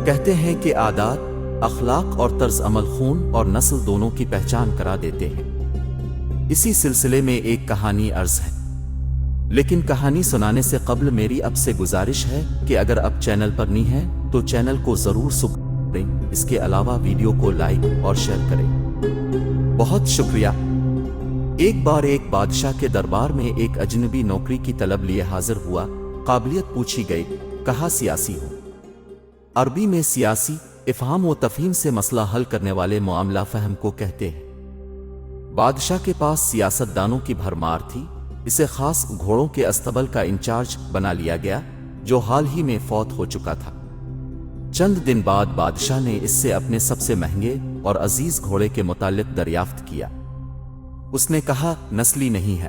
کہتے ہیں کہ عادات، اخلاق اور طرز عمل خون اور نسل دونوں کی پہچان کرا دیتے ہیں۔ اسی سلسلے میں ایک کہانی عرض ہے، لیکن کہانی سنانے سے قبل میری اب سے گزارش ہے کہ اگر اب چینل پر نہیں ہے تو چینل کو ضرور سبسکرائب کریں، اس کے علاوہ ویڈیو کو لائک اور شیئر کریں۔ بہت شکریہ۔ ایک بار ایک بادشاہ کے دربار میں ایک اجنبی نوکری کی طلب لیے حاضر ہوا۔ قابلیت پوچھی گئی، کہا سیاسی ہوں۔ عربی میں سیاسی افہام و تفہیم سے مسئلہ حل کرنے والے معاملہ فہم کو کہتے ہیں۔ بادشاہ کے پاس سیاست دانوں کی بھرمار تھی، اسے خاص گھوڑوں کے استبل کا انچارج بنا لیا گیا جو حال ہی میں فوت ہو چکا تھا۔ چند دن بعد بادشاہ نے اس سے اپنے سب سے مہنگے اور عزیز گھوڑے کے متعلق دریافت کیا۔ اس نے کہا نسلی نہیں ہے۔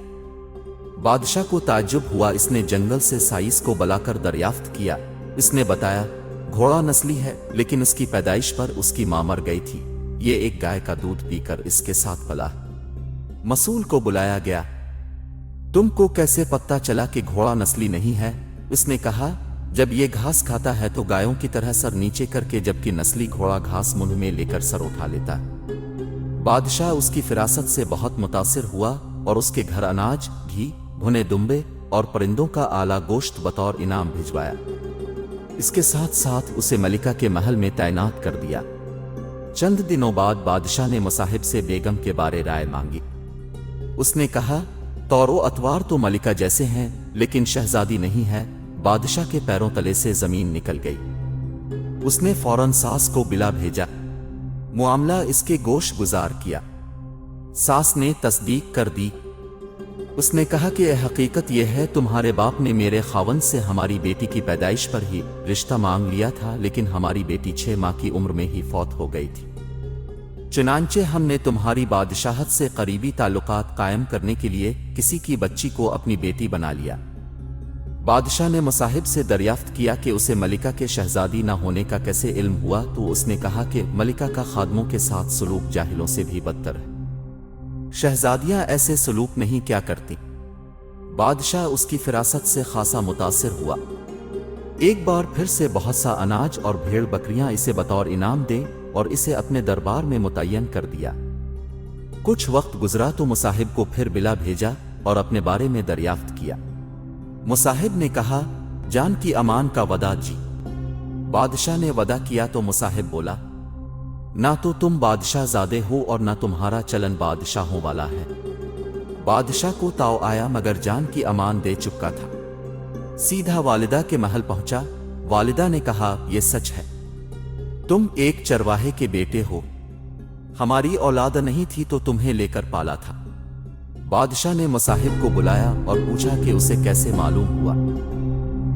بادشاہ کو تعجب ہوا، اس نے جنگل سے سائس کو بلا کر دریافت کیا۔ اس نے بتایا گھوڑا نسلی ہے، لیکن اس کی پیدائش پر اس کی ماں مر گئی تھی، یہ ایک گائے کا دودھ پی کر اس کے ساتھ پلا۔ مسئول کو بلایا گیا، تم کو کیسے پتہ چلا کہ گھوڑا نسلی نہیں ہے؟ اس نے کہا جب یہ گھاس کھاتا ہے تو گایوں کی طرح سر نیچے کر کے، جبکہ نسلی گھوڑا گھاس منہ میں لے کر سر اٹھا لیتا ہے۔ بادشاہ اس کی فراست سے بہت متاثر ہوا اور اس کے گھر اناج، گھی، بھنے دمبے اور پرندوں کا اعلیٰ گوشت بطور انعام بھجوایا۔ اس کے ساتھ ساتھ اسے ملکہ کے محل میں تعینات کر دیا۔ چند دنوں بعد بادشاہ نے مصاحب سے بیگم کے بارے رائے مانگی۔ اس نے کہا طور و اطوار تو ملکہ جیسے ہیں، لیکن شہزادی نہیں ہے۔ بادشاہ کے پیروں تلے سے زمین نکل گئی۔ اس نے فوراً ساس کو بلا بھیجا، معاملہ اس کے گوش گزار کیا۔ ساس نے تصدیق کر دی۔ اس نے کہا کہ حقیقت یہ ہے تمہارے باپ نے میرے خاوند سے ہماری بیٹی کی پیدائش پر ہی رشتہ مانگ لیا تھا، لیکن ہماری بیٹی 6 ماہ کی عمر میں ہی فوت ہو گئی تھی۔ چنانچہ ہم نے تمہاری بادشاہت سے قریبی تعلقات قائم کرنے کے لیے کسی کی بچی کو اپنی بیٹی بنا لیا۔ بادشاہ نے مصاحب سے دریافت کیا کہ اسے ملکہ کے شہزادی نہ ہونے کا کیسے علم ہوا، تو اس نے کہا کہ ملکہ کا خادموں کے ساتھ سلوک جاہلوں سے بھی بدتر ہے، شہزادیاں ایسے سلوک نہیں کیا کرتی۔ بادشاہ اس کی فراست سے خاصا متاثر ہوا۔ ایک بار پھر سے بہت سا اناج اور بھیڑ بکریاں اسے بطور انعام دیں اور اسے اپنے دربار میں متعین کر دیا۔ کچھ وقت گزرا تو مصاحب کو پھر بلا بھیجا اور اپنے بارے میں دریافت کیا۔ مصاحب نے کہا جان کی امان کا وعدہ جی۔ بادشاہ نے وعدہ کیا تو مصاحب بولا نہ تو تم بادشاہ زادے ہو اور نہ تمہارا چلن بادشاہوں والا ہے۔ بادشاہ کو تاؤ آیا مگر جان کی امان دے چکا تھا۔ سیدھا والدہ کے محل پہنچا۔ والدہ نے کہا یہ سچ ہے، تم ایک چرواہے کے بیٹے ہو، ہماری اولاد نہیں تھی تو تمہیں لے کر پالا تھا۔ بادشاہ نے مصاحب کو بلایا اور پوچھا کہ اسے کیسے معلوم ہوا۔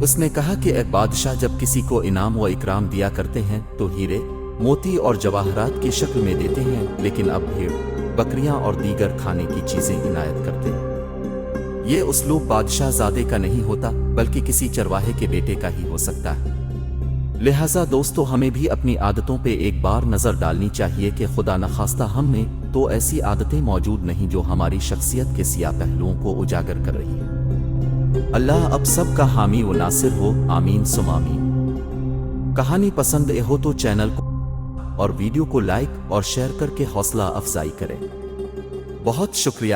اس نے کہا کہ اے بادشاہ جب کسی کو انعام و اکرام دیا کرتے ہیں تو ہیرے، موتی اور جواہرات کی شکل میں دیتے ہیں، لیکن اب بھیڑ، بکریاں اور دیگر کھانے کی چیزیں عنایت کرتے ہیں۔ یہ اسلوب بادشاہ زادے کا نہیں ہوتا بلکہ کسی چرواہے کے بیٹے کا ہی ہو سکتا ہے۔ لہٰذا دوستو ہمیں بھی اپنی عادتوں پہ ایک بار نظر ڈالنی چاہیے کہ خدا نخواستہ ہم میں تو ایسی عادتیں موجود نہیں جو ہماری شخصیت کے سیاہ پہلوؤں کو اجاگر کر رہی ہیں۔ اللہ اب سب کا حامی و ناصر ہو، آمین ثم آمین۔ کہانی پسند ہو تو چینل کو اور ویڈیو کو لائک اور شیئر کر کے حوصلہ افزائی کریں۔ بہت شکریہ۔